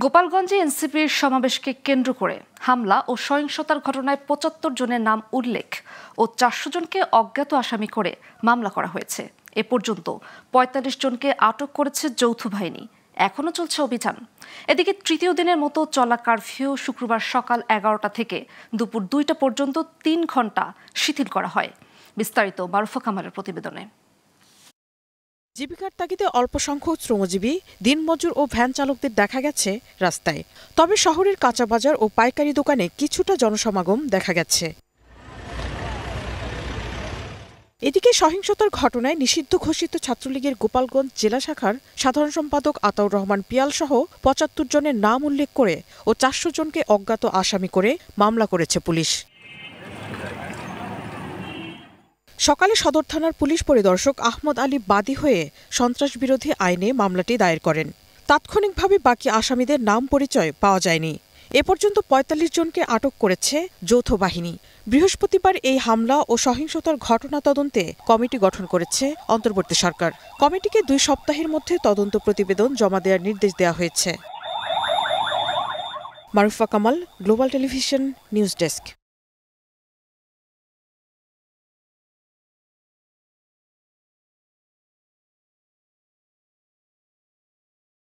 গোপালগঞ্জে এনসিপির সমাবেশকে কেন্দ্র করে হামলা ও সহিংসতার ঘটনায় ৭৫ জনের নাম উল্লেখ ও ৪০০ জনকে অজ্ঞাত আসামি করে মামলা করা হয়েছে। এ পর্যন্ত ৪৫ জনকে আটক করেছে যৌথ বাহিনী। এখনও চলছে অভিযান। এদিকে তৃতীয় দিনের মতো চলা কারফিউ শুক্রবার সকাল ১১টা থেকে দুপুর ২টা পর্যন্ত ৩ ঘণ্টা শিথিল করা হয়। বিস্তারিত মারুফা কামালের প্রতিবেদনে। জীবিকার তাগিদে অল্প সংখ্যক শ্রমজীবী, দিনমজুর ও ভ্যান চালকদের দেখা গেছে রাস্তায়। তবে শহরের কাঁচা বাজার ও পাইকারি দোকানে কিছুটা জনসমাগম দেখা গেছে। এদিকে সহিংসতার ঘটনায় নিষিদ্ধ ঘোষিত ছাত্রলীগের গোপালগঞ্জ জেলা শাখার সাধারণ সম্পাদক আতাউর রহমান পিয়াল সহ ৭৫ জনের নাম উল্লেখ করে ও ৪০০ জনকে অজ্ঞাত আসামি করে মামলা করেছে পুলিশ। সকালে সদর থানার পুলিশ পরিদর্শক আহমদ আলী বাদী হয়ে সন্ত্রাস বিরোধী আইনে মামলাটি দায়ের করেন। তাৎক্ষণিকভাবে বাকি আসামিদের নাম পরিচয় পাওয়া যায়নি। এ পর্যন্ত ৪৫ জনকে আটক করেছে যৌথ বাহিনী। বৃহস্পতিবার এই হামলা ও সহিংসতার ঘটনা তদন্তে কমিটি গঠন করেছে অন্তর্বর্তী সরকার। কমিটিকে ২ সপ্তাহের মধ্যে তদন্ত প্রতিবেদন জমা দেওয়ার নির্দেশ দেওয়া হয়েছে। Marufa Kamal, global television, news desk.